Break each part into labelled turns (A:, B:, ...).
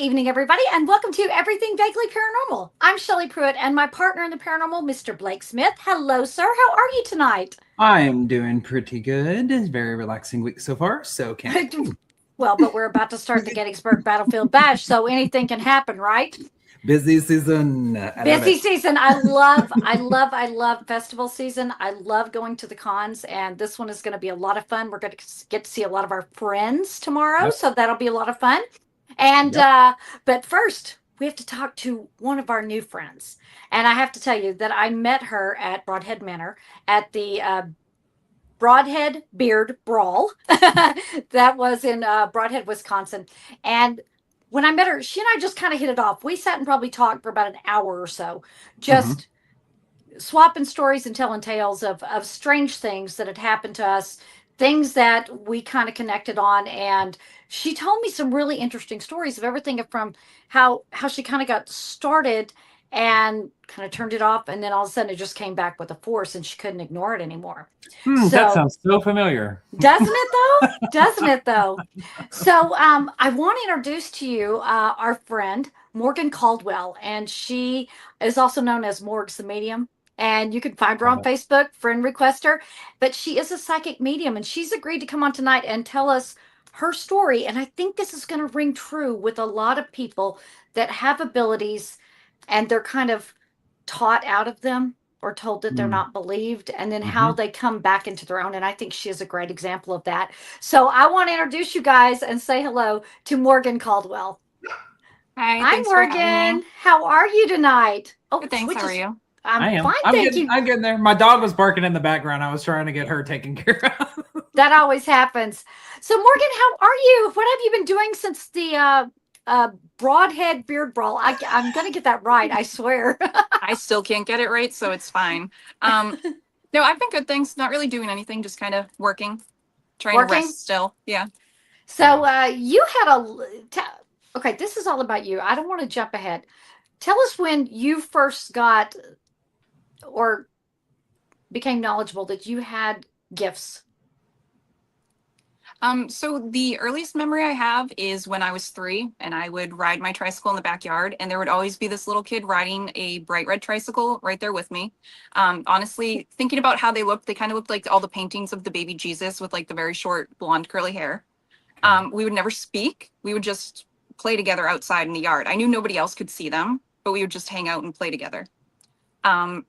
A: evening, everybody, and welcome to Everything Vaguely Paranormal. I'm Shelley Pruitt, and my partner in the paranormal, Mr. Blake Smith. Hello, sir. How are you tonight?
B: I'm doing pretty good. It's a very relaxing week so far, so can't complain.
A: Well, but we're about to start the Gettysburg Battlefield Bash, so anything can happen, right?
B: Busy season. I love
A: Busy
B: it.
A: season. I love festival season. I love going to the cons, and this one is going to be a lot of fun. We're going to get to see a lot of our friends tomorrow,
B: Yep.
A: so that'll be a lot of fun. And
B: Yep.
A: but first, we have to talk to one of our new friends, and I have to tell you that I met her at Broadhead Manor at the Broadhead Beard Brawl. That was in Broadhead, Wisconsin, and when I met her, she and I just kind of hit it off. We sat and probably talked for about an hour or so,
B: hmm
A: just swapping stories and telling tales of strange things that had happened to us, things that we kind of connected on. And she told me some really interesting stories of everything from how she kind of got started and kind of turned it off, and then all of a sudden it just came back with a force and she couldn't ignore it anymore.
B: That
A: So
B: sounds so familiar.
A: doesn't it though? Doesn't it though? So I want to introduce to you our friend Morgan Caldwell, and she is also known as Morgs the Medium. And you can find her
B: Love
A: on
B: it.
A: Facebook, friend request her. But she is a psychic medium, and she's agreed to come on tonight and tell us her story. And I think this is going to ring true with a lot of people that have abilities, and they're kind of taught out of them or told that they're
B: Mm.
A: not believed, and then how
B: hmm
A: they come back into their own. And I think she is a great example of that. So I want to introduce you guys and say hello to Morgan Caldwell.
C: Hi,
A: Hi,
C: thanks for having
A: Morgan.
C: me.
A: How are you tonight? Oh,
C: Good, thanks. How
A: which
C: are
A: is,
C: you?
A: I'm
B: I am.
A: fine, thank you.
B: I'm getting there. My dog was barking in the background. I was trying to get her taken care of.
A: That always happens. So, Morgan, how are you? What have you been doing since the Broadhead Beard Brawl? I'm going to get that right, I swear.
C: I still can't get it right, so it's fine. Um, no, I've been good, thanks. Not really doing anything, just kind of working, trying to
A: Working?
C: rest still. Yeah.
A: So, you had okay, this is all about you. I don't want to jump ahead. Tell us when you first got or became knowledgeable that you had gifts.
C: So the earliest memory I have is when I was 3 and I would ride my tricycle in the backyard, and there would always be this little kid riding a bright red tricycle right there with me. Honestly, thinking about how they looked, they kind of looked like all the paintings of the baby Jesus with like the very short blonde curly hair.
B: Okay.
C: We would never speak. We would just play together outside in the yard. I knew nobody else could see them, but we would just hang out and play together.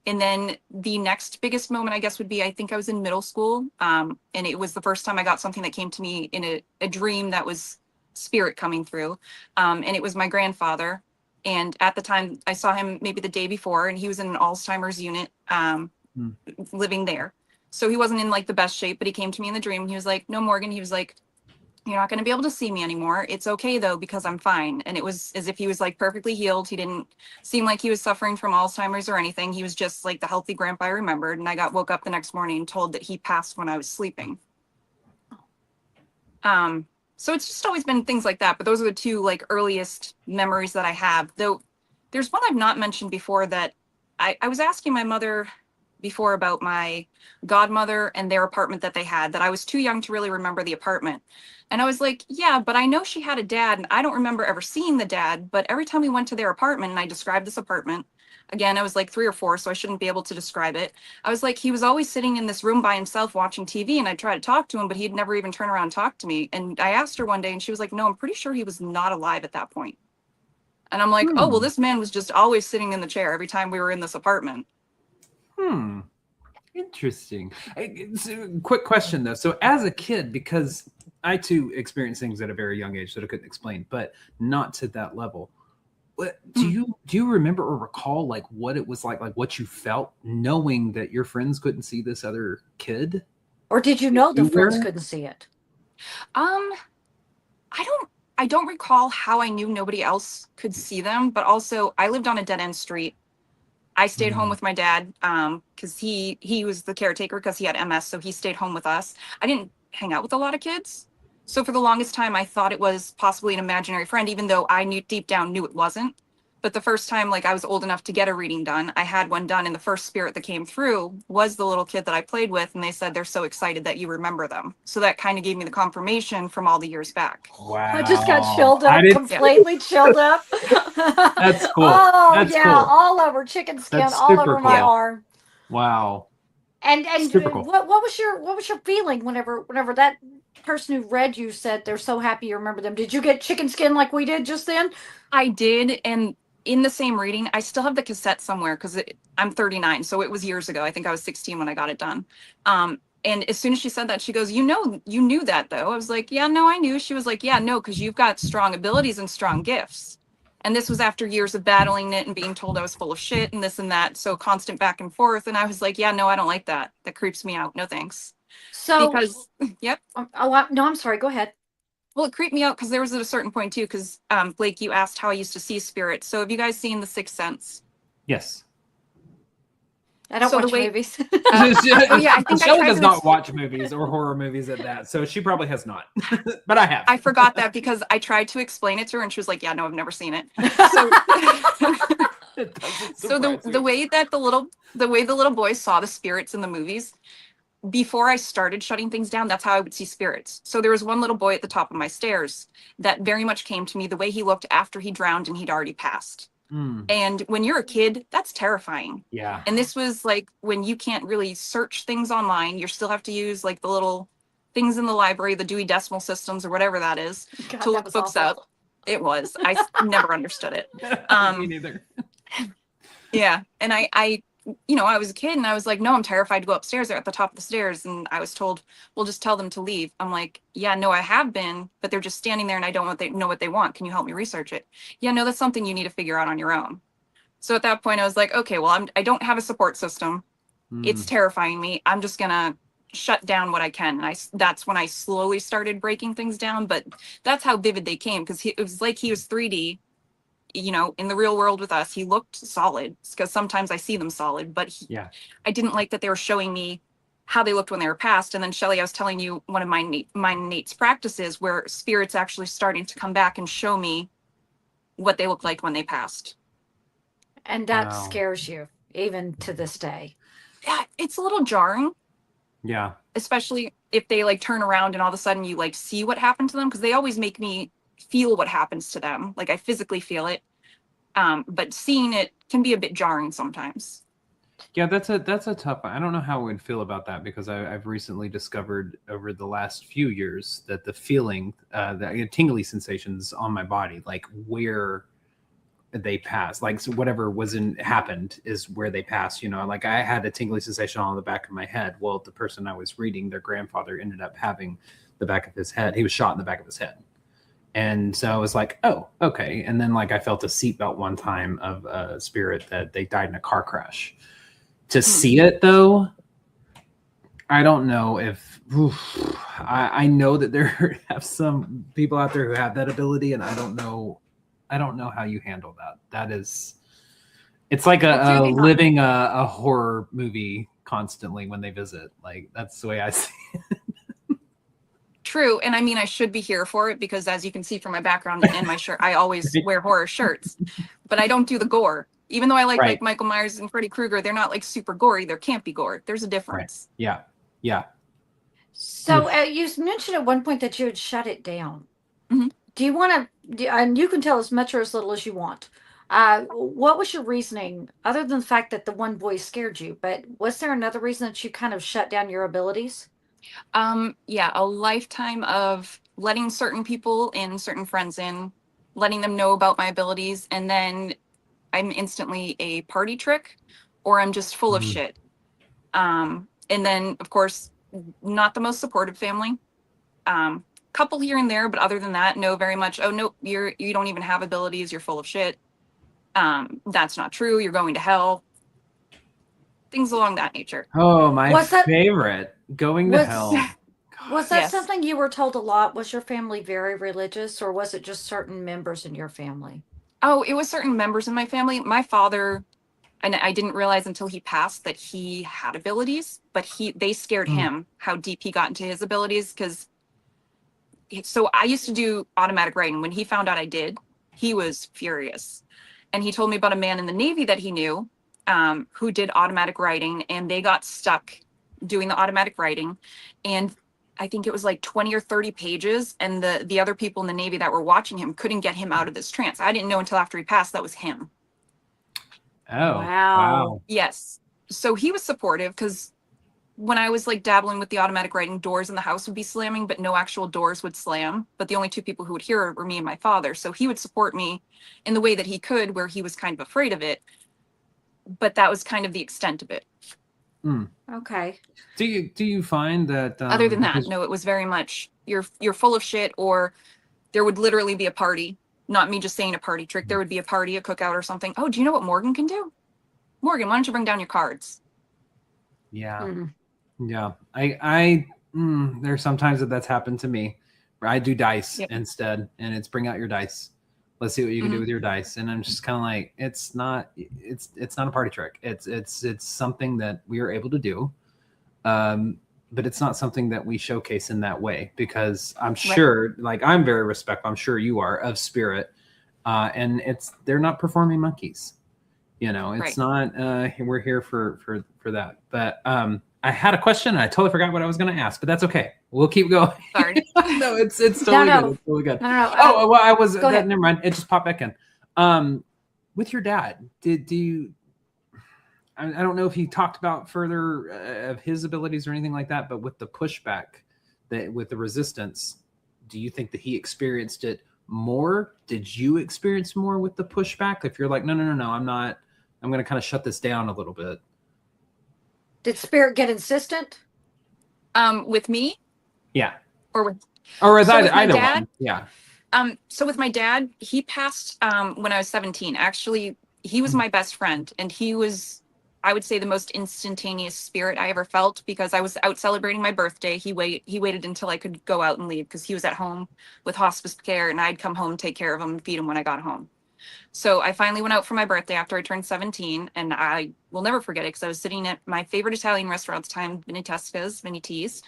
C: And then the next biggest moment, I guess, would be I think I was in middle school. And it was the first time I got something that came to me in a dream that was spirit coming through. And it was my grandfather. And at the time, I saw him maybe the day before, and he was in an Alzheimer's unit
B: Mm.
C: living there. So he wasn't in like the best shape, but he came to me in the dream. He was like, "No, Morgan," he was like, "You're not going to be able to see me anymore. It's okay though, because I'm fine." And it was as if he was like perfectly healed. He didn't seem like he was suffering from Alzheimer's or anything. He was just like the healthy grandpa I remembered. And I woke up the next morning and told that he passed when I was sleeping. So it's just always been things like that. But those are the two like earliest memories that I have. Though there's one I've not mentioned before that I was asking my mother before about my godmother and their apartment that they had, that I was too young to really remember the apartment. And I was like, yeah, but I know she had a dad and I don't remember ever seeing the dad. But every time we went to their apartment and I described this apartment, again, I was like 3 or 4, so I shouldn't be able to describe it. I was like, he was always sitting in this room by himself watching TV, and I'd try to talk to him, but he'd never even turn around and talk to me. And I asked her one day and she was like, no, I'm pretty sure he was not alive at that point. And I'm like, oh, well,
B: Hmm.
C: this man was just always sitting in the chair every time we were in this apartment.
B: Hmm. Interesting. Quick question though. So, as a kid, because I too experienced things at a very young age that I couldn't explain, but not to that level. Do you remember or recall like what it was like what you felt knowing that your friends couldn't see this other kid?
A: Or did you
B: If
A: know the
B: you
A: friends
B: were.
A: couldn't see it?
C: Um, I don't recall how I knew nobody else could see them, but also I lived on a dead end street. I stayed home
B: Mm.
C: with my dad because he was the caretaker because he had MS, so he stayed home with us. I didn't hang out with a lot of kids. So for the longest time I thought it was possibly an imaginary friend, even though I knew deep down knew it wasn't. But the first time, like, I was old enough to get a reading done, I had one done, and the first spirit that came through was the little kid that I played with, and they said they're so excited that you remember them. So that kind of gave me the confirmation from all the years back.
B: Wow.
A: I just got chilled up,
B: I did.
A: completely chilled up.
B: That's cool.
A: Oh
B: That's
A: yeah,
B: cool.
A: all over chicken skin,
B: That's
A: all over
B: super
A: my
B: cool.
A: arm.
B: Wow.
A: And
B: Super cool.
A: what was your feeling whenever that person who read you said they're so happy you remember them? Did you get chicken skin like we did just then?
C: I did, and in the same reading, I still have the cassette somewhere because I'm 39, so it was years ago. I think I was 16 when I got it done. And as soon as she said that, she goes, you knew that though. I was like, yeah, no, I knew. She was like, yeah, no, because you've got strong abilities and strong gifts. And this was after years of battling it and being told I was full of shit and this and that. So constant back and forth. And I was like, yeah, no, I don't like that. That creeps me out. No, thanks.
A: So,
C: Because, yep.
A: no, I'm sorry. Go ahead.
C: Well, it creeped me out because there was at a certain point too, because Blake, you asked how I used to see spirits. So have you guys seen The Sixth Sense?
B: Yes.
A: I don't
C: So the
A: watch
C: way-
A: movies.
C: Oh yeah, I think I
B: Shelley
C: tried
B: does
C: to
B: not watch movies or horror movies at that, so she probably has not. But I have.
C: I forgot that because I tried to explain it to her and she was like, yeah, no, I've never seen it.
B: It doesn't
C: So
B: surprise
C: the
B: me.
C: way that the little boys saw the spirits in the movies, before I started shutting things down, that's how I would see spirits. So there was one little boy at the top of my stairs that very much came to me the way he looked after he drowned and he'd already passed. And when you're a kid, that's terrifying.
B: Yeah.
C: And this was like when you can't really search things online, you still have to use like the little things in the library, the Dewey Decimal Systems or whatever that is,
A: God,
C: to look
A: was
C: books
A: awful.
C: up. It was. I never understood it.
B: Me neither.
C: Yeah. And I I was a kid and I was like, no, I'm terrified to go upstairs. They're at the top of the stairs. And I was told, well, just tell them to leave. I'm like, yeah, no, I have been, but they're just standing there and I don't know what they want. Can you help me research it? Yeah, no, that's something you need to figure out on your own. So at that point I was like, okay, well, I don't have a support system. It's terrifying me. I'm just going to shut down what I can. And that's when I slowly started breaking things down. But that's how vivid they came, because it was like he was 3D. In the real world with us, he looked solid, because sometimes I see them solid, but I didn't like that they were showing me how they looked when they were passed. And then Shelley, I was telling you one of my Nate's practices where spirits actually starting to come back and show me what they looked like when they passed.
A: And that
B: Wow.
A: scares you even to this day.
C: Yeah, it's a little jarring,
B: Yeah.
C: especially if they like turn around and all of a sudden you like see what happened to them, because they always make me feel what happens to them. Like I physically feel it. But seeing it can be a bit jarring sometimes.
B: Yeah, that's a tough one. I don't know how I would feel about that, because I've recently discovered over the last few years that the feeling, the tingly sensations on my body, like where they pass, like so whatever happened is where they pass. Like I had a tingly sensation on the back of my head. Well, the person I was reading, their grandfather ended up having the back of his head. He was shot in the back of his head. And so I was like, oh, okay. And then like I felt a seatbelt one time of a spirit that they died in a car crash. To see it though, I don't know if I know that there have some people out there who have that ability, and I don't know how you handle that. That is, it's like living a horror movie constantly when they visit. Like that's the way I see it.
C: True. And I mean, I should be here for it because, as you can see from my background and my shirt, I always wear horror shirts, but I don't do the gore. Even though I like Michael Myers and Freddy Krueger, they're not like super gory. They're campy gore. There's a difference.
B: Right. Yeah. Yeah.
A: So you mentioned at one point that you had shut it down.
C: Mm-hmm.
A: Do you want to, and you can tell as much or as little as you want. What was your reasoning, other than the fact that the one boy scared you, but was there another reason that you kind of shut down your abilities?
C: Yeah, a lifetime of letting certain people in, certain friends in, letting them know about my abilities, and then I'm instantly a party trick, or I'm just full of shit. And then, of course, not the most supportive family. Couple here and there, but other than that, no, very much. Oh no, you don't even have abilities. You're full of shit. That's not true. You're going to hell. Things along that nature.
B: Oh, my favorite. Going to hell.
A: Was that something you were told a lot? Was your family very religious, or was it just certain members in your family?
C: Oh, it was certain members in my family. My father, and I didn't realize until he passed that he had abilities, but they scared him how deep he got into his abilities. So I used to do automatic writing. When he found out I did, he was furious. And he told me about a man in the Navy that he knew, who did automatic writing, and they got stuck doing the automatic writing. And I think it was like 20 or 30 pages. And the other people in the Navy that were watching him couldn't get him out of this trance. I didn't know until after he passed that was him.
B: Oh,
A: Wow.
B: wow.
C: Yes. So he was supportive, because when I was like dabbling with the automatic writing, doors in the house would be slamming, but no actual doors would slam. But the only two people who would hear it were me and my father. So he would support me in the way that he could, where he was kind of afraid of it. But that was kind of the extent of it.
A: Okay.
B: Do you find that
C: Other than that,
B: because-
C: no, it was very much you're full of shit, or there would literally be a party. Not me just saying a party trick. There would be a party, a cookout or something. Oh, do you know what Morgan can do? Morgan, why don't you bring down your cards?
B: Yeah.
A: Mhm.
B: Yeah. There's sometimes that's happened to me where I do dice
C: Yep.
B: instead, and it's bring out your dice. Let's see what you can do with your dice. And I'm just kind of like, it's not a party trick. It's something that we are able to do. But it's not something that we showcase in that way, because I'm sure, like, I'm very respectful, I'm sure you are, of spirit. And they're not performing monkeys. You know, it's not, we're here for that. But I had a question and I totally forgot what I was going to ask, but that's okay. We'll keep going.
C: Sorry.
B: No, it's totally
A: No.
B: good. It's totally good.
A: No.
B: Oh, well, I was,
A: Go ahead.
B: never mind. It just popped back in. With your dad, do you, I don't know if he talked about further of his abilities or anything like that, but with the pushback, with the resistance, do you think that he experienced it more? Did you experience more with the pushback? If you're like, no, I'm not, I'm going to kind of shut this down a little bit.
A: Did spirit get insistent?
C: With me?
B: Yeah.
C: Or with
B: either
C: dad,
B: one. Yeah.
C: So with my dad, he passed when I was 17. Actually, he was my best friend, and he was, I would say, the most instantaneous spirit I ever felt, because I was out celebrating my birthday. He waited until I could go out and leave, because he was at home with hospice care, and I'd come home, take care of him, and feed him when I got home. So I finally went out for my birthday after I turned 17, and I will never forget it, because I was sitting at my favorite Italian restaurant at the time, Vinny T's.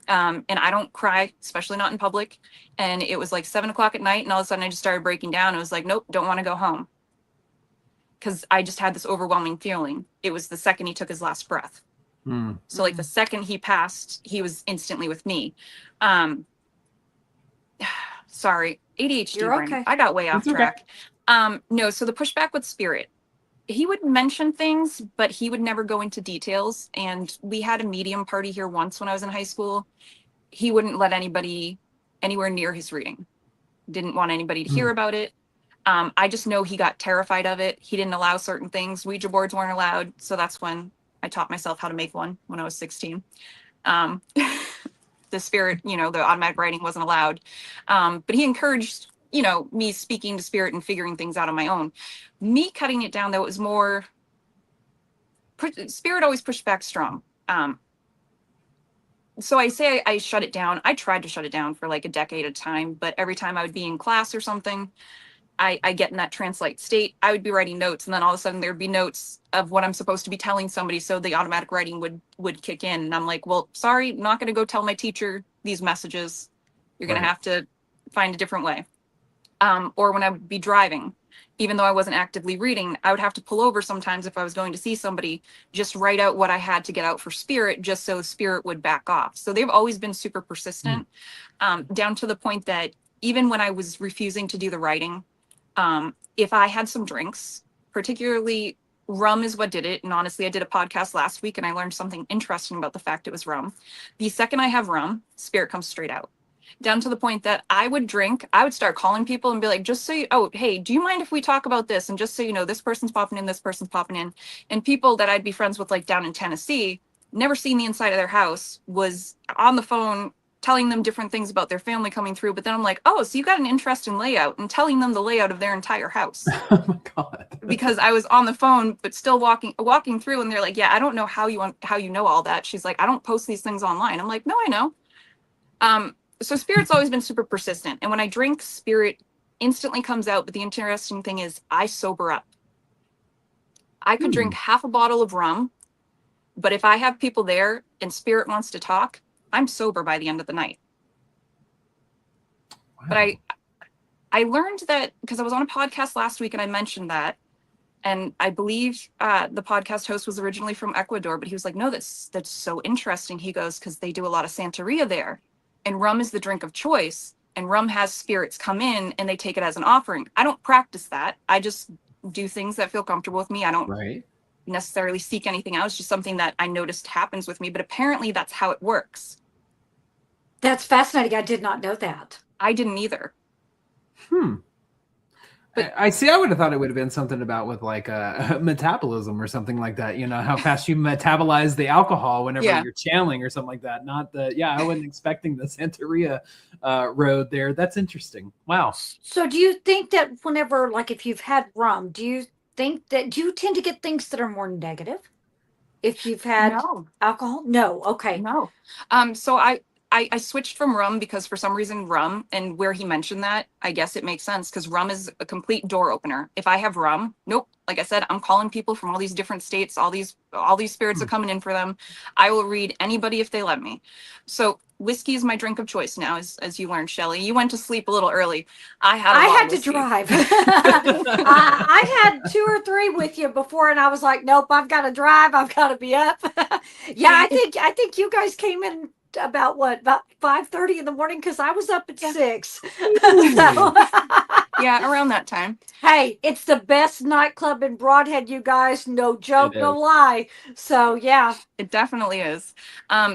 C: And I don't cry, especially not in public. And it was like 7 o'clock at night, and all of a sudden I just started breaking down. I was like, nope, don't want to go home. Because I just had this overwhelming feeling. It was the second he took his last breath. So like the second he passed, he was instantly with me. Sorry, ADHD
A: You're
C: brain.
A: okay.
C: I got way off
B: It's okay.
C: track. No, so the pushback with spirit. He would mention things, but he would never go into details. And we had a medium party here once when I was in high school. He wouldn't let anybody anywhere near his reading. Didn't want anybody to hear about it. I just know he got terrified of it. He didn't allow certain things. Ouija boards weren't allowed. So that's when I taught myself how to make one when I was 16. The spirit, the automatic writing wasn't allowed. But he encouraged, me speaking to spirit and figuring things out on my own. Me cutting it down, though, it was more, spirit always pushed back strong. So I say I shut it down. I tried to shut it down for like a decade at a time, but every time I would be in class or something, I get in that trance-like state. I would be writing notes, and then all of a sudden there'd be notes of what I'm supposed to be telling somebody, so the automatic writing would kick in. And I'm like, well, sorry, I'm not going to go tell my teacher these messages. You're going to have to find a different way. Or when I would be driving, even though I wasn't actively reading, I would have to pull over sometimes if I was going to see somebody, just write out what I had to get out for spirit, just so spirit would back off. So they've always been super persistent, down to the point that even when I was refusing to do the writing, if I had some drinks, particularly rum is what did it. And honestly, I did a podcast last week and I learned something interesting about the fact it was rum. The second I have rum, spirit comes straight out. Down to the point that I would drink, I would start calling people and be like, just so you, oh, hey, do you mind if we talk about this? And just so you know, this person's popping in, this person's popping in. And people that I'd be friends with, like down in Tennessee, never seen the inside of their house, was on the phone telling them different things about their family coming through. But then I'm like, oh, so you got an interest in layout, and telling them the layout of their entire house.
B: Oh my God.
C: Because I was on the phone, but still walking through, and they're like, yeah, I don't know how you know all that. She's like, I don't post these things online. I'm like, no, I know. So spirit's always been super persistent. And when I drink, spirit instantly comes out. But the interesting thing is I sober up. I could drink half a bottle of rum, but if I have people there and spirit wants to talk, I'm sober by the end of the night. Wow. But I learned that because I was on a podcast last week and I mentioned that And I believe the podcast host was originally from Ecuador, but he was like, no, that's so interesting. He goes, because they do a lot of Santeria there. And rum is the drink of choice. And rum has spirits come in and they take it as an offering. I don't practice that. I just do things that feel comfortable with me. I don't
B: Right.
C: necessarily seek anything out. It's just something that I noticed happens with me. But apparently that's how it works.
A: That's fascinating. I did not know that.
C: I didn't either.
B: But I see. I would have thought it would have been something about with like metabolism or something like that. You know, how fast you metabolize the alcohol whenever you're channeling or something like that. Not the I wasn't expecting the Santeria road there. That's interesting. Wow.
A: So do you think that whenever, like, if you've had rum, do you tend to get things that are more negative if you've had alcohol? No. Okay.
C: No. So I switched from rum because for some reason rum, and where he mentioned that, I guess it makes sense because rum is a complete door opener. If I have rum, nope. Like I said, I'm calling people from all these different states, all these spirits are coming in for them. I will read anybody if they let me. So whiskey is my drink of choice now, as you learned, Shelley. You went to sleep a little early. I had
A: to drive. I had 2 or 3 with you before, and I was like, nope, I've got to drive. I've got to be up. I think you guys came in about 5:30 in the morning because I was up at 6.
C: Yeah, around that time.
A: Hey, it's the best nightclub in Broadhead, you guys. No joke, no lie. So yeah,
C: it definitely is.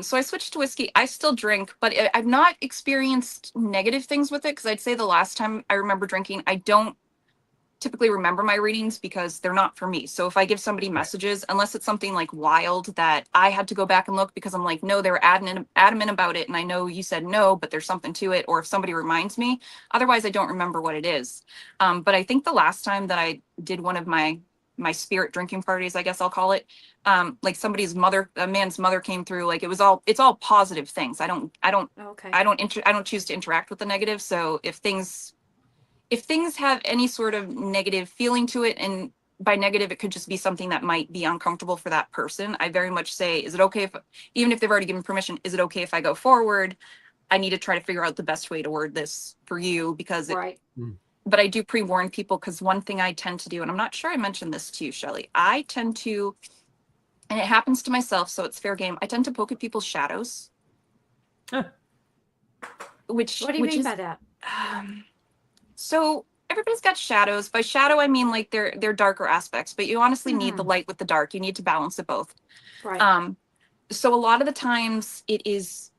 C: So I switched to whiskey. I still drink, but I've not experienced negative things with it because I'd say the last time I remember drinking, I don't typically remember my readings because they're not for me. So if I give somebody messages, unless it's something like wild that I had to go back and look because I'm like, no, they were adamant about it. And I know you said no, but there's something to it. Or if somebody reminds me, otherwise I don't remember what it is. But I think the last time that I did one of my spirit drinking parties, I guess I'll call it, like a man's mother came through, like it's all positive things. I don't choose to interact with the negative. So if things have any sort of negative feeling to it, and by negative, it could just be something that might be uncomfortable for that person, I very much say, is it okay if, even if they've already given permission, is it okay if I go forward? I need to try to figure out the best way to word this for you because but I do pre-warn people because one thing I tend to do, and I'm not sure I mentioned this to you, Shelley, I tend to, and it happens to myself, so it's fair game, I tend to poke at people's shadows.
A: What do you mean by that?
C: So everybody's got shadows. By shadow, I mean like they're darker aspects, but you honestly need the light with the dark. You need to balance it both.
A: Right.
C: So a lot of the times it is,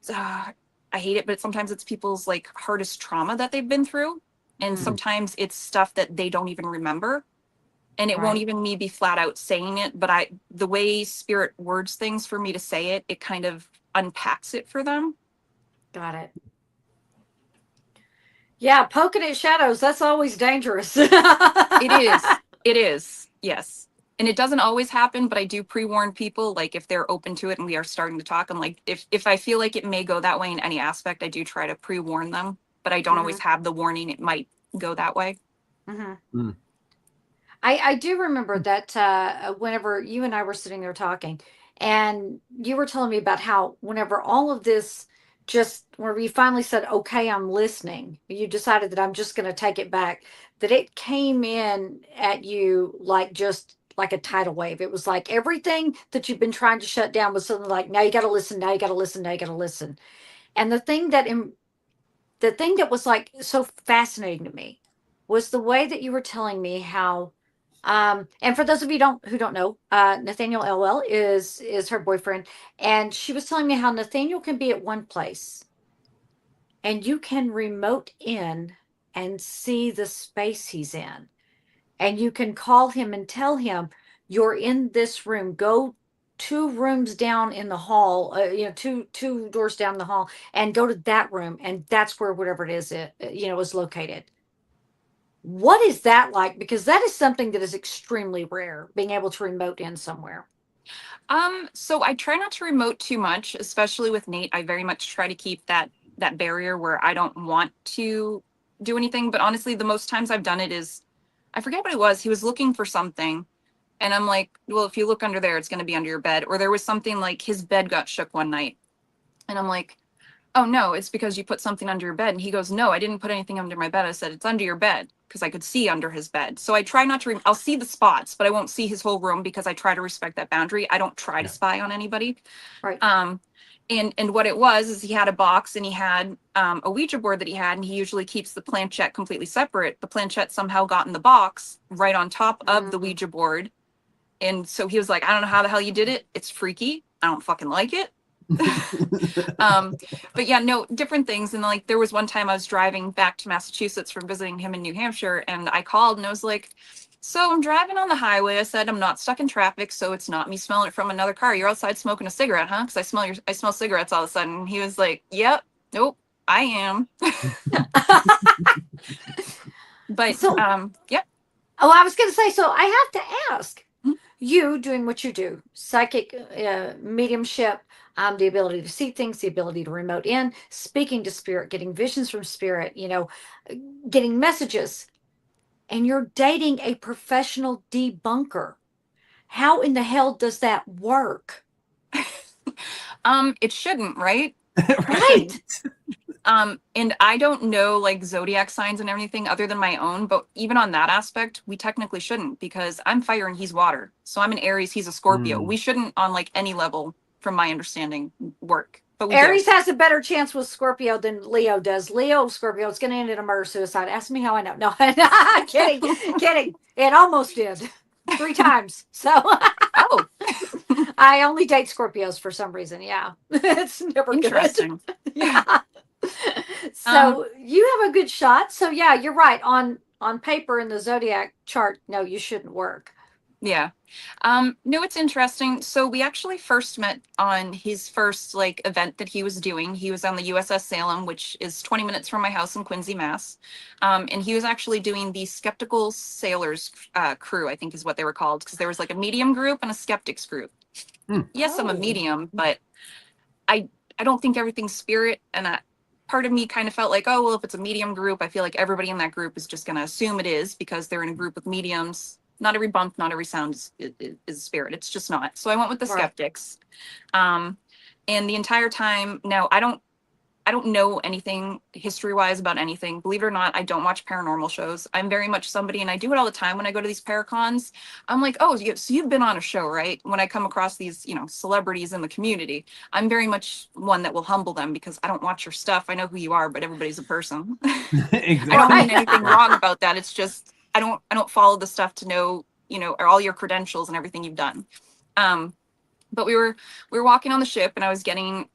C: I hate it, but sometimes it's people's like hardest trauma that they've been through. And sometimes it's stuff that they don't even remember. And it won't even me be flat out saying it, but the way spirit words things for me to say it, it kind of unpacks it for them.
A: Got it. Yeah, poking at shadows, that's always dangerous.
C: It is. Yes. And it doesn't always happen, but I do pre-warn people, like if they're open to it and we are starting to talk, and like if I feel like it may go that way in any aspect, I do try to pre-warn them, but I don't always have the warning it might go that way.
A: I do remember that whenever you and I were sitting there talking, and you were telling me about how whenever all of this whenever you finally said, okay, I'm listening, you decided that I'm just going to take it back, that it came in at you just like a tidal wave. It was like everything that you've been trying to shut down was suddenly like, now you got to listen, now you got to listen, now you got to listen. And the thing that was like so fascinating to me was the way that you were telling me how and for those of you who don't know, Nathaniel Elwell is her boyfriend, and she was telling me how Nathaniel can be at one place, and you can remote in and see the space he's in, and you can call him and tell him you're in this room. Go 2 rooms down in the hall, two doors down the hall, and go to that room, and that's where whatever it is, is located. What is that like? Because that is something that is extremely rare, being able to remote in somewhere.
C: So I try not to remote too much, especially with Nate. I very much try to keep that barrier where I don't want to do anything. But honestly, the most times I've done it is, I forget what it was. He was looking for something. And I'm like, well, if you look under there, it's going to be under your bed. Or there was something like his bed got shook one night. And I'm like, oh no, it's because you put something under your bed. And he goes, no, I didn't put anything under my bed. I said, it's under your bed, because I could see under his bed. So I try not to, I'll see the spots, but I won't see his whole room because I try to respect that boundary. I don't try to spy on anybody.
A: Right.
C: And what it was is he had a box, and he had a Ouija board that he had, and he usually keeps the planchette completely separate. The planchette somehow got in the box right on top of the Ouija board. And so he was like, I don't know how the hell you did it. It's freaky. I don't fucking like it. But yeah, no, different things. And like, there was one time I was driving back to Massachusetts from visiting him in New Hampshire, and I called and I was like, so I'm driving on the highway. I said, I'm not stuck in traffic, so it's not me smelling it from another car. You're outside smoking a cigarette, huh? Because I smell cigarettes all of a sudden. And he was like, yep, nope, I am. But
A: So-
C: yeah.
A: Oh, I was going to say, so I have to ask, you doing what you do, psychic mediumship, the ability to see things, the ability to remote in, speaking to spirit, getting visions from spirit, getting messages, and you're dating a professional debunker. How in the hell does that work?
C: It shouldn't, right?
A: Right.
C: And I don't know like zodiac signs and everything other than my own, but even on that aspect, we technically shouldn't, because I'm fire and he's water. So I'm an Aries, he's a Scorpio. We shouldn't on like any level, from my understanding, work. But we
A: Aries
C: do.
A: has a better chance with Scorpio than Leo does. Leo, Scorpio, it's going to end in a murder suicide. Ask me how I know. No, kidding. It almost did 3 times. So
C: Oh,
A: I only date Scorpios for some reason. Yeah, it's never
C: interesting.
A: good. Yeah. So you have a good shot. So yeah, you're right. On paper in the zodiac chart, no, you shouldn't work.
C: Yeah. No, it's interesting. So we actually first met on his first like event that he was doing. He was on the USS Salem, which is 20 minutes from my house in Quincy, Mass. And he was actually doing the Skeptical Sailors crew, I think is what they were called, because there was like a medium group and a skeptics group. Yes, I'm a medium, but I don't think everything's spirit. And part of me kind of felt like, oh, well, if it's a medium group, I feel like everybody in that group is just going to assume it is, because they're in a group with mediums. Not every bump, not every sound is spirit. It's just not. So I went with the skeptics. And the entire time, now I don't know anything history-wise about anything. Believe it or not, I don't watch paranormal shows. I'm very much somebody, and I do it all the time when I go to these paracons. I'm like, oh, so you've been on a show, right? When I come across these, celebrities in the community, I'm very much one that will humble them, because I don't watch your stuff. I know who you are, but everybody's a person.
B: Exactly.
C: I don't mean anything wrong about that. It's just I don't follow the stuff to know, or all your credentials and everything you've done. But we were walking on the ship, and I was getting,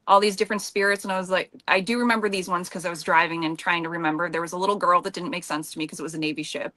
C: all these different spirits, and I was like, I do remember these ones because I was driving and trying to remember. There was a little girl that didn't make sense to me because it was a Navy ship.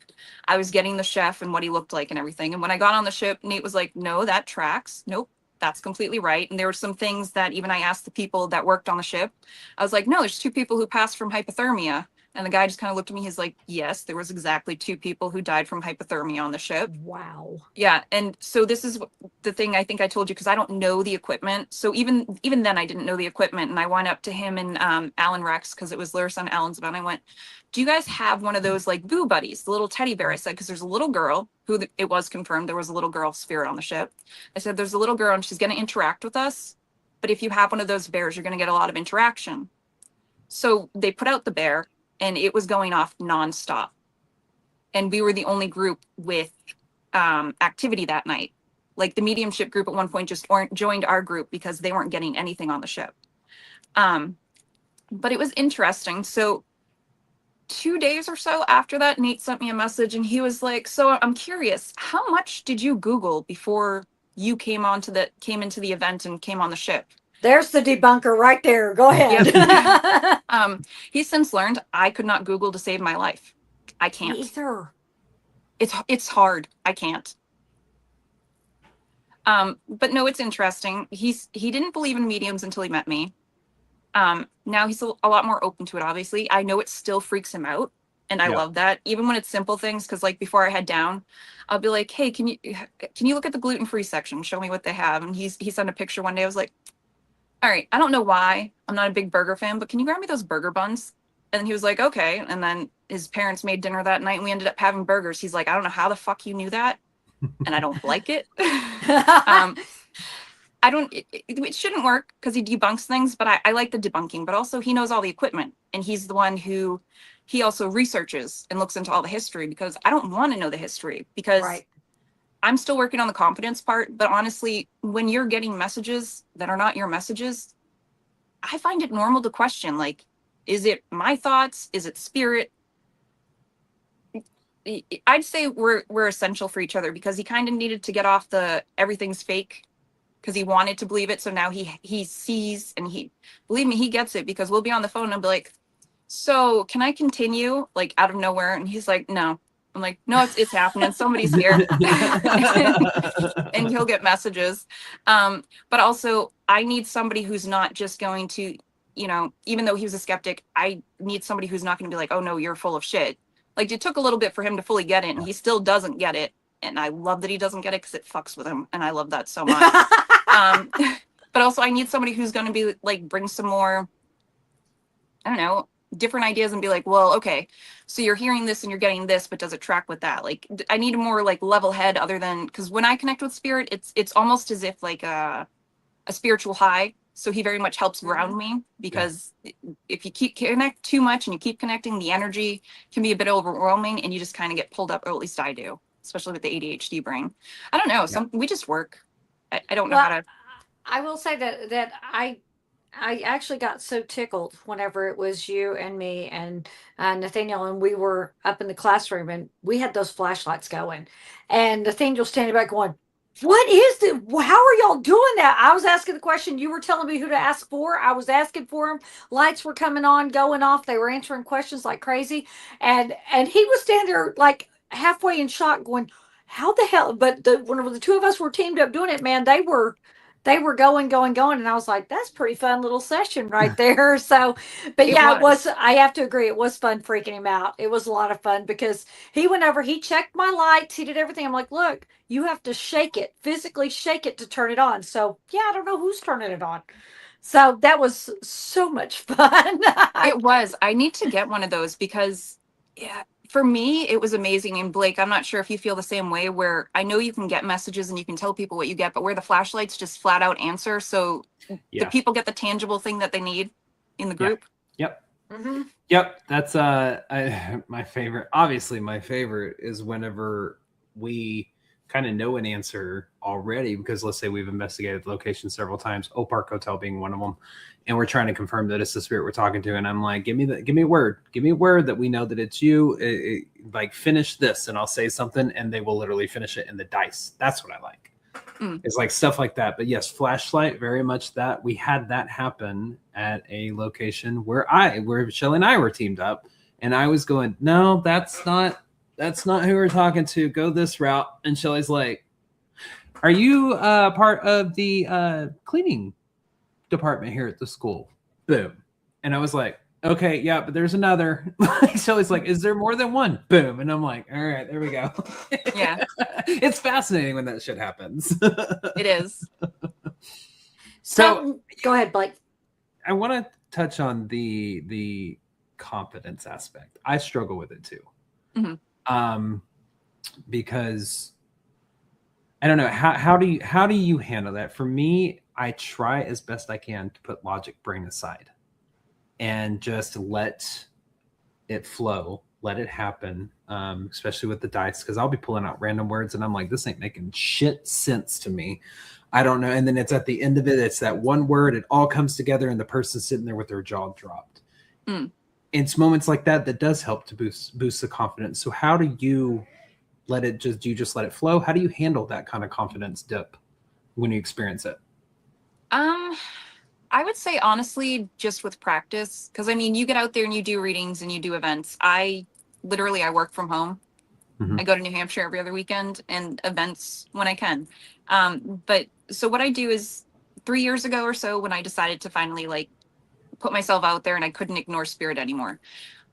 C: I was getting the chef and what he looked like and everything. And when I got on the ship, Nate was like, no, that tracks. Nope, that's completely right. And there were some things that even I asked the people that worked on the ship. I was like, no, there's 2 people who passed from hypothermia. And the guy just kind of looked at me. He's like, yes, there was exactly 2 people who died from hypothermia on the ship.
A: Wow.
C: Yeah. And so this is the thing I think I told you, because I don't know the equipment. So even then I didn't know the equipment. And I went up to him and Alan Rex, because it was Larissa and Alan's event. I went, do you guys have one of those like boo buddies, the little teddy bear? I said, because there's a little girl who it was confirmed there was a little girl spirit on the ship. I said, there's a little girl and she's going to interact with us. But if you have one of those bears, you're going to get a lot of interaction. So they put out the bear, and it was going off nonstop. And we were the only group with activity that night. Like the mediumship group at one point just joined our group because they weren't getting anything on the ship. But it was interesting. So 2 days or so after that, Nate sent me a message, and he was like, so I'm curious, how much did you Google before you came into the event and came on the ship?
A: There's the debunker right there. Go ahead.
C: Yep. He's since learned I could not Google to save my life. I can't.
A: Me either.
C: It's hard. I can't. But no, it's interesting. He didn't believe in mediums until he met me. Now he's a lot more open to it, obviously. I know it still freaks him out, and I love that. Even when it's simple things, because like before I head down, I'll be like, hey, can you look at the gluten-free section? Show me what they have. And he sent a picture one day. I was like, all right, I don't know why I'm not a big burger fan, but can you grab me those burger buns? And he was like, okay. And then his parents made dinner that night, and we ended up having burgers. He's like, I don't know how the fuck you knew that, and I don't like it. I don't, it shouldn't work because he debunks things, but I like the debunking, but also he knows all the equipment, and he's the one who, he also researches and looks into all the history, because I don't want to know the history, because
A: Right.
C: I'm still working on the confidence part. But honestly, when you're getting messages that are not your messages, I find it normal to question, like, is it my thoughts? Is it spirit? I'd say we're essential for each other, because he kind of needed to get off the everything's fake, because he wanted to believe it. So now he sees, and he, believe me, he gets it, because we'll be on the phone and I'll be like, so can I continue, like out of nowhere? And he's like, no. I'm like, no, it's happening. Somebody's here. And he'll get messages. But also I need somebody who's not just going to, even though he was a skeptic, I need somebody who's not going to be like, oh no, you're full of shit. Like, it took a little bit for him to fully get it, and he still doesn't get it. And I love that he doesn't get it, because it fucks with him. And I love that so much. But also I need somebody who's going to be like, bring some more, I don't know, different ideas, and be like, well, okay, so you're hearing this and you're getting this, but does it track with that? Like, I need a more like level head, other than, because when I connect with spirit, it's almost as if like a spiritual high. So he very much helps ground me, because if you keep connect too much and you keep connecting, the energy can be a bit overwhelming, and you just kind of get pulled up, or at least I do, especially with the ADHD brain. I don't know. We just work. I don't know
A: Well,
C: how to.
A: I will say that I actually got so tickled whenever it was you and me and Nathaniel, and we were up in the classroom, and we had those flashlights going, and Nathaniel standing back going, "What is it? How are y'all doing that?" I was asking the question. You were telling me who to ask for. I was asking for him. Lights were coming on, going off. They were answering questions like crazy, and he was standing there like halfway in shock, going, "How the hell?" But whenever the two of us were teamed up doing it, man, they were going, and I was like, that's pretty fun little session right there. So, but
C: It
A: yeah, it
C: was.
A: was. I have to agree, it was fun freaking him out. It was a lot of fun, because he went over, he checked my lights, he did everything. I'm like, look, you have to shake it, physically shake it to turn it on. So yeah, I don't know who's turning it on. So that was so much fun.
C: It was. I need to get one of those, because, yeah, for me, it was amazing. And Blake, I'm not sure if you feel the same way, where I know you can get messages and you can tell people what you get, but where the flashlights just flat out answer. So the people get the tangible thing that they need in the group.
B: Yep.
A: Mm-hmm.
B: Yep. That's my favorite. Obviously, my favorite is whenever we kind of know an answer already, because let's say we've investigated the location several times, Oak Park Hotel being one of them, and we're trying to confirm that it's the spirit we're talking to. And I'm like, give me a word that we know that it's you. Like, finish this, and I'll say something, and they will literally finish it in the dice. That's what I like. It's like stuff like that. But yes, flashlight, very much that. We had that happen at a location where Shelly and I were teamed up, and I was going, no, that's not who we're talking to. Go this route. And Shelly's like, are you part of the cleaning department here at the school? Boom. And I was like, okay, yeah, but there's another. Shelly's like, is there more than one? Boom. And I'm like, all right, there we go.
C: Yeah.
B: It's fascinating when that shit happens.
C: It is.
A: So go ahead, Blake.
B: I want to touch on the confidence aspect. I struggle with it too.
C: Mm-hmm.
B: Because I don't know, how do you handle that? For me, I try as best I can to put logic brain aside and just let it flow, let it happen, especially with the dice, because I'll be pulling out random words and I'm like, this ain't making shit sense to me. I don't know. And then it's at the end of it, it's that one word, it all comes together, and the person's sitting there with their jaw dropped. It's moments like that does help to boost the confidence. So how do you let it do you just let it flow? How do you handle that kind of confidence dip when you experience it?
C: I would say, honestly, just with practice, because I mean, you get out there and you do readings and you do events. I work from home. I go to New Hampshire every other weekend, and events when I can. But so what I do is, 3 years ago or so, when I decided to finally like put myself out there and I couldn't ignore spirit anymore,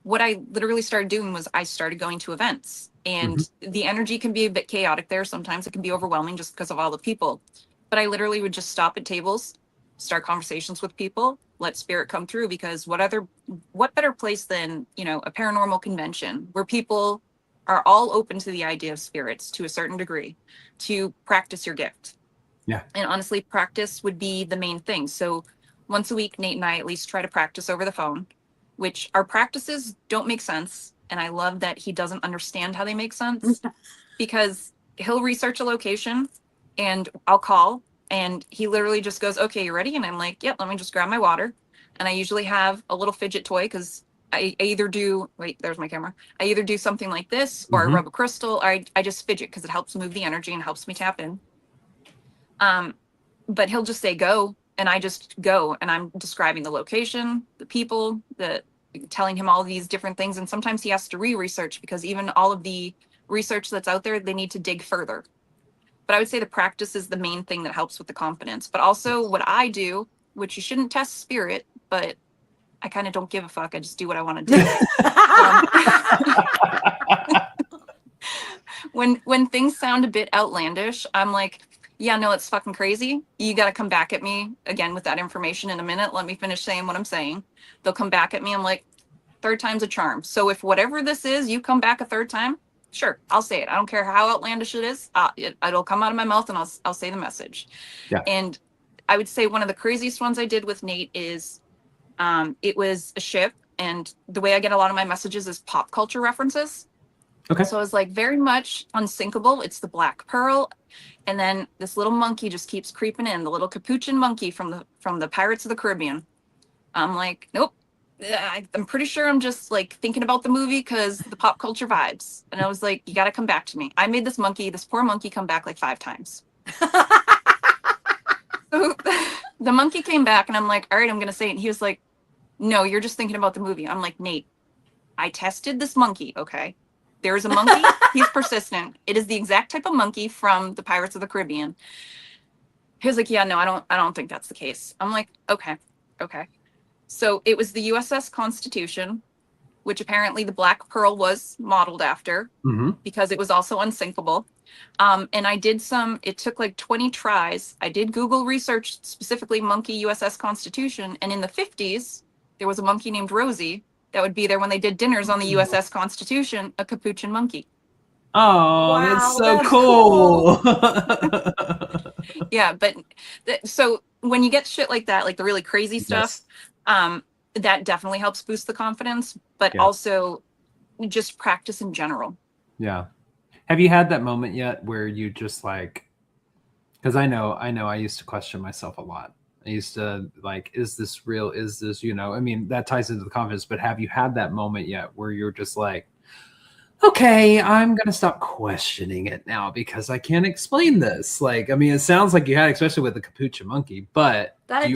C: what I literally started doing was I started going to events, and the energy can be a bit chaotic there. Sometimes it can be overwhelming just because of all the people. But I literally would just stop at tables, start conversations with people, let spirit come through, because what better place than, a paranormal convention where people are all open to the idea of spirits to a certain degree to practice your gift.
B: Yeah.
C: And honestly, practice would be the main thing. So once a week, Nate and I at least try to practice over the phone, which our practices don't make sense. And I love that he doesn't understand how they make sense because he'll research a location and I'll call and he literally just goes, okay, you ready? And I'm like, yep, let me just grab my water. And I usually have a little fidget toy because I either do, wait, there's my camera. I either do something like this or I rub a crystal or I just fidget because it helps move the energy and helps me tap in. But he'll just say go and I just go and I'm describing the location, the people, telling him all these different things. And sometimes he has to research because even all of the research that's out there, they need to dig further. But I would say the practice is the main thing that helps with the confidence. But also what I do, which you shouldn't test spirit, but I kind of don't give a fuck. I just do what I want to do. When things sound a bit outlandish, I'm like, yeah, no, it's fucking crazy. You got to come back at me again with that information in a minute. Let me finish saying what I'm saying. They'll come back at me. I'm like, third time's a charm. So if whatever this is, you come back a third time, sure, I'll say it. I don't care how outlandish it is. It'll come out of my mouth and I'll say the message.
B: Yeah.
C: And I would say one of the craziest ones I did with Nate is it was a ship. And the way I get a lot of my messages is pop culture references.
B: Okay.
C: So it's like very much unsinkable. It's the Black Pearl. And then this little monkey just keeps creeping in, the little capuchin monkey from the Pirates of the Caribbean. I'm like, nope. I'm pretty sure I'm just like thinking about the movie because the pop culture vibes. And I was like, you got to come back to me. I made this poor monkey come back like 5 times. So the monkey came back and I'm like, all right, I'm going to say it. And he was like, no, you're just thinking about the movie. I'm like, Nate, I tested this monkey. Okay. There is a monkey. He's persistent. It is the exact type of monkey from the Pirates of the Caribbean. He was like, yeah, no, I don't think that's the case. I'm like, okay. So it was the USS Constitution, which apparently the Black Pearl was modeled after because it was also unsinkable. And I did it took like 20 tries. I did Google research, specifically monkey USS Constitution. And in the 50s, there was a monkey named Rosie that would be there when they did dinners on the USS Constitution, a capuchin monkey.
B: Oh,
A: Wow,
B: that's so
A: that's
B: cool.
C: Yeah, but so when you get shit like that, like the really crazy stuff, that definitely helps boost the confidence, but also just practice in general.
B: Yeah. Have you had that moment yet where you just like, because I know I used to question myself a lot. I used to like, is this real? Is this, I mean, that ties into the confidence, but have you had that moment yet where you're just like, okay, I'm going to stop questioning it now because I can't explain this. Like, I mean, it sounds like you had, especially with the capuchin monkey, but do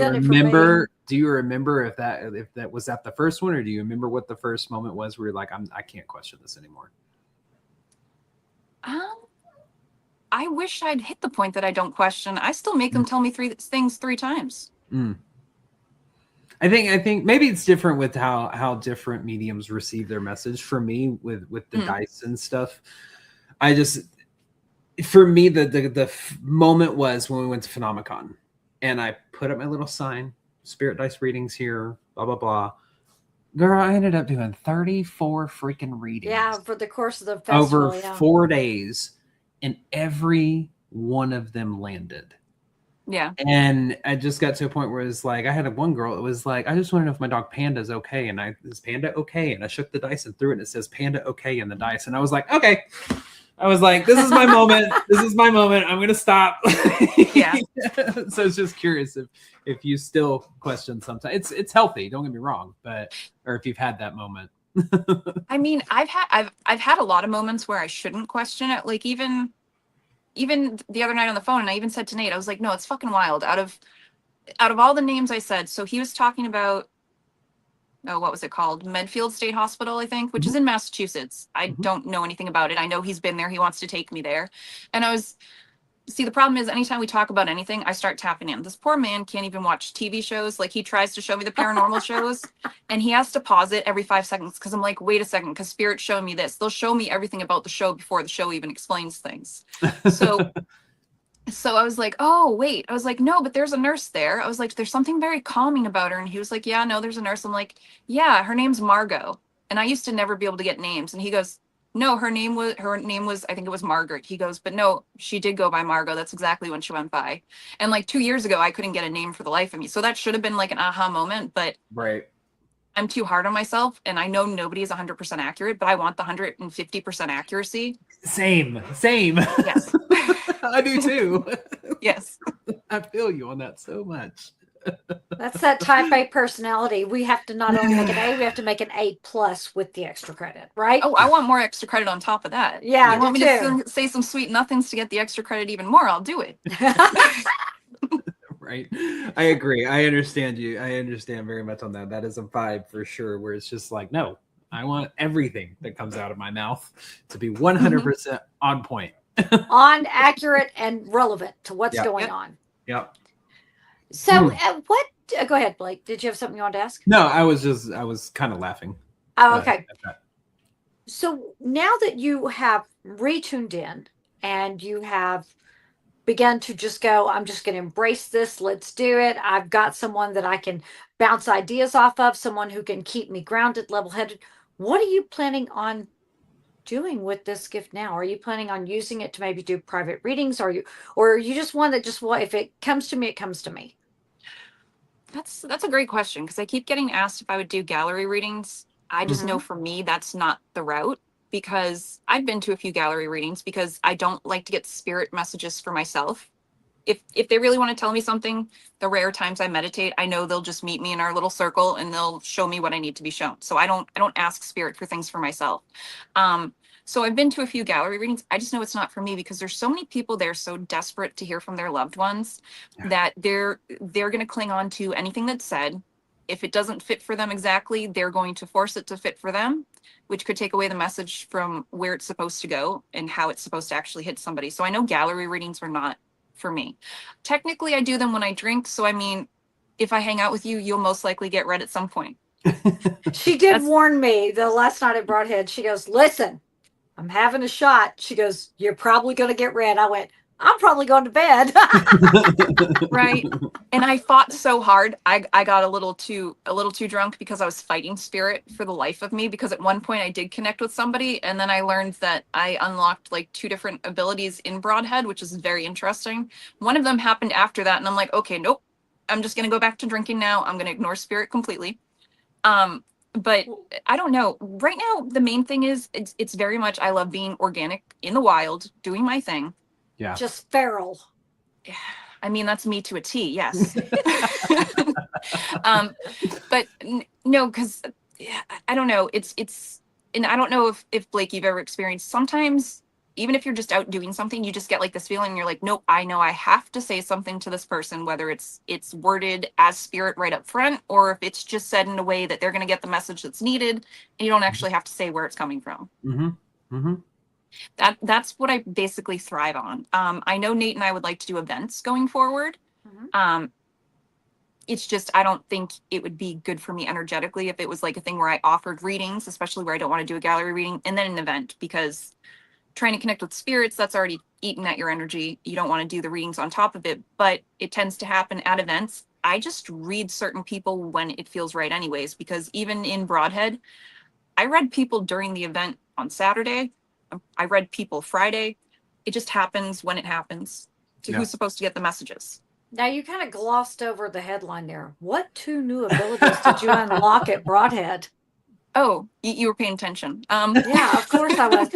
B: you remember if that was at the first one, or do you remember what the first moment was where you're like, I can't question this anymore?
C: I wish I'd hit the point that I don't question. I still make them tell me 3 things 3 times.
B: I think maybe it's different with how different mediums receive their message. For me, with the dice and stuff, for me, the moment was when we went to Phenomenon, and I put up my little sign, spirit dice readings here, blah blah blah. Girl, I ended up doing 34 freaking readings.
A: Yeah, for the course of the festival.
B: Over 4 days, and every one of them landed.
C: Yeah.
B: And I just got to a point where it's like, I had one girl, it was like, I just want to know if my dog Panda's okay. And is Panda okay? And I shook the dice and threw it, and it says Panda okay in the dice. And I was like, okay. I was like, this is my moment. This is my moment. I'm going to stop.
C: Yeah.
B: So it's just curious if you still question sometimes. It's healthy, don't get me wrong, or if you've had that moment.
C: I mean, I've had a lot of moments where I shouldn't question it. Like even the other night on the phone, and I even said to Nate, I was like, no, it's fucking wild. Out of all the names I said, so he was talking about, what was it called? Medfield State Hospital, I think, which is in Massachusetts. I don't know anything about it. I know he's been there. He wants to take me there. And the problem is anytime we talk about anything, I start tapping in. This poor man can't even watch TV shows. Like, he tries to show me the paranormal shows, and he has to pause it every 5 seconds because I'm like, wait a second, because Spirit's showing me this. They'll show me everything about the show before the show even explains things. So I was like, oh, wait. I was like, no, but there's a nurse there. I was like, there's something very calming about her. And he was like, yeah, no, there's a nurse. I'm like, yeah, her name's Margot. And I used to never be able to get names. And he goes, No, her name was I think it was Margaret. He goes, but no, she did go by Margot. That's exactly when she went by. And like 2 years ago, I couldn't get a name for the life of me. So that should have been like an aha moment, but
B: Right.
C: I'm too hard on myself, and I know nobody is 100% accurate, but I want the 150% accuracy.
B: Same.
C: Yes.
B: I do too.
C: Yes.
B: I feel you on that so much.
A: That's that type A personality. We have to not only make an A, we have to make an A plus with the extra credit, right?
C: Oh, I want more extra credit on top of that.
A: Yeah,
C: You want me
A: me too.
C: to say some sweet nothings to get the extra credit even more? I'll do it.
B: Right. I agree. I understand you. I understand very much on that. That is a vibe for sure, where it's just like, no, I want everything that comes out of my mouth to be 100% on point.
A: On, accurate, and relevant to what's
B: Yeah.
A: going
C: Yep.
A: on.
B: Yep.
A: So, what? Go ahead, Blake. Did you have something you wanted to ask?
B: No, I was kind of laughing.
A: Oh, okay.
B: At that.
A: So now that you have retuned in and you have begun to just go, I'm just going to embrace this. Let's do it. I've got someone that I can bounce ideas off of, someone who can keep me grounded, level headed. What are you planning on doing with this gift now? Are you planning on using it to maybe do private readings? Or are you just one that just, well, if it comes to me, it comes to me?
C: That's a great question, because I keep getting asked if I would do gallery readings. I just know for me that's not the route, because I've been to a few gallery readings because I don't like to get spirit messages for myself. If they really want to tell me something, the rare times I meditate, I know they'll just meet me in our little circle and they'll show me what I need to be shown. So I don't ask spirit for things for myself. So I've been to a few gallery readings. I just know it's not for me, because there's so many people there so desperate to hear from their loved ones that they're going to cling on to anything that's said. If it doesn't fit for them exactly, they're going to force it to fit for them, which could take away the message from where it's supposed to go and how it's supposed to actually hit somebody. So I know gallery readings are not for me. Technically, I do them when I drink. So, I mean, if I hang out with you, you'll most likely get read at some point.
A: She did warn me the last night at Broadhead. She goes, listen, I'm having a shot. She goes, you're probably going to get red. I went, I'm probably going to bed.
C: Right. And I fought so hard. I got a little too drunk because I was fighting spirit for the life of me, because at one point I did connect with somebody, and then I learned that I unlocked like 2 different abilities in Broadhead, which is very interesting. One of them happened after that, and I'm like, okay, nope. I'm just going to go back to drinking now. I'm going to ignore spirit completely. But I don't know. Right now, the main thing is it's very much, I love being organic in the wild, doing my thing.
B: Yeah.
A: Just feral.
C: I mean, that's me to a T, yes. But no, because I don't know. It's, and I don't know if Blake, you've ever experienced, sometimes, even if you're just out doing something, you just get like this feeling, you're like, nope, I know I have to say something to this person, whether it's worded as spirit right up front, or if it's just said in a way that they're going to get the message that's needed, and you don't actually have to say where it's coming from. That's what I basically thrive on. I know Nate and I would like to do events going forward. It's just, I don't think it would be good for me energetically if it was like a thing where I offered readings, especially where I don't want to do a gallery reading and then an event, because trying to connect with spirits, that's already eaten at your energy. You don't want to do the readings on top of it, but it tends to happen at events. I just read certain people when it feels right anyways, because even in Broadhead, I read people during the event on Saturday. I read people Friday. It just happens when it happens to who's supposed to get the messages.
A: Now, you kind of glossed over the headline there. What 2 new abilities did you unlock at Broadhead?
C: Oh, you were paying attention.
A: Yeah, of course I was.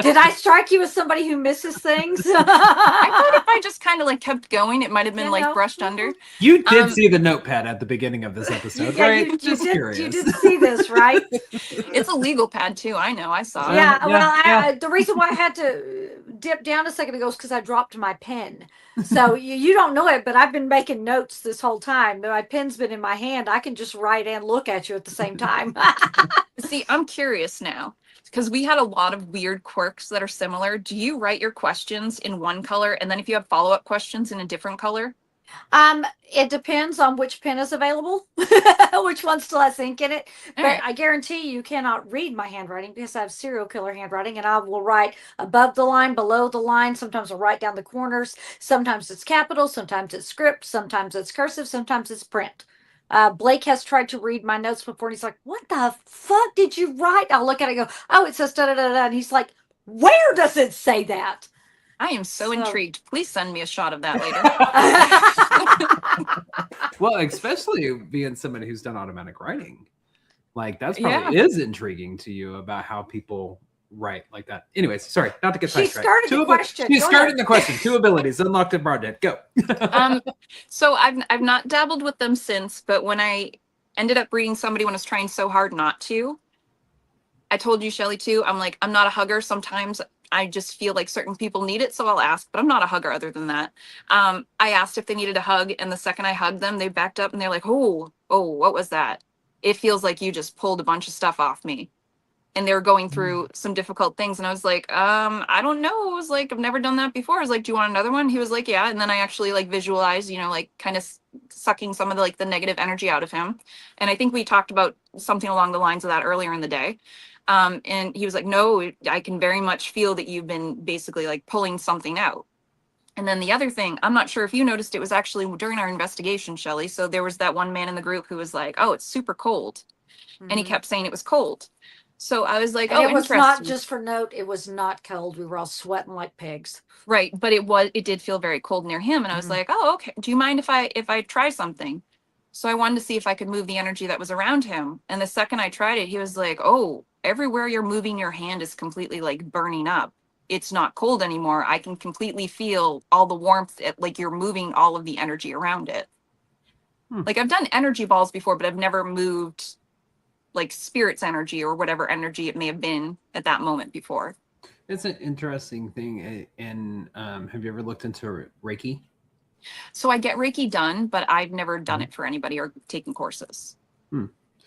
A: Did I strike you as somebody who misses things?
C: I thought if I just kind of like kept going, it might have been like brushed under.
B: You did see the notepad at the beginning of this episode, right?
A: You
B: curious.
A: You did see this, right?
C: It's a legal pad too. I know. I saw it.
A: Yeah. Well, the reason why I had to dip down a second ago is because I dropped my pen. So you don't know it, but I've been making notes this whole time. My pen's been in my hand. I can just write and look at you at the same time.
C: See, I'm curious now, because we had a lot of weird quirks that are similar. Do you write your questions in one color, and then if you have follow-up questions in a different color?
A: It depends on which pen is available, which one still has ink in it. But I guarantee you cannot read my handwriting, because I have serial killer handwriting, and I will write above the line, below the line. Sometimes I'll write down the corners. Sometimes it's capital, sometimes it's script, sometimes it's cursive, sometimes it's print. Blake has tried to read my notes before, and he's like, "What the fuck did you write?" I'll look at it and go, "Oh, it says da da da da," and he's like, "Where does it say that?"
C: I am so intrigued. Please send me a shot of that later.
B: Well, especially being somebody who's done automatic writing, like that's
C: Yeah.
B: probably is intriguing to you about how people write like that. Anyways, sorry, not to get
A: She
B: sidetracked.
A: started the question.
B: She
A: Go
B: started
A: ahead.
B: the question. 2 abilities unlocked at Broadhead. Go.
C: So I've not dabbled with them since, but when I ended up reading somebody when I was trying so hard not to, I told you, Shelly, too, I'm like, I'm not a hugger. Sometimes I just feel like certain people need it, so I'll ask, but I'm not a hugger other than that. I asked if they needed a hug, and the second I hugged them, they backed up and they're like, oh, what was that? It feels like you just pulled a bunch of stuff off me. And they were going through some difficult things. And I was like, I don't know. I was like, I've never done that before. I was like, do you want another one? He was like, yeah. And then I actually like visualized, like kind of sucking some of the, like the negative energy out of him. And I think we talked about something along the lines of that earlier in the day. And he was like, no, I can very much feel that you've been basically like pulling something out. And then the other thing, I'm not sure if you noticed, it was actually during our investigation, Shelly. So there was that one man in the group who was like, oh, it's super cold. And he kept saying it was cold. So I was like,
A: And
C: oh,
A: it was
C: interesting.
A: not, just for note, it was not cold. We were all sweating like pigs.
C: Right, but it did feel very cold near him, and I was like, oh, okay. Do you mind if I try something? So I wanted to see if I could move the energy that was around him. And the second I tried it, he was like, oh, everywhere you're moving your hand is completely like burning up. It's not cold anymore. I can completely feel all the warmth, like you're moving all of the energy around it. Like I've done energy balls before, but I've never moved like spirit's energy or whatever energy it may have been at that moment before.
B: It's an interesting thing. And have you ever looked into Reiki?
C: So I get Reiki done, but I've never done it for anybody or taken courses.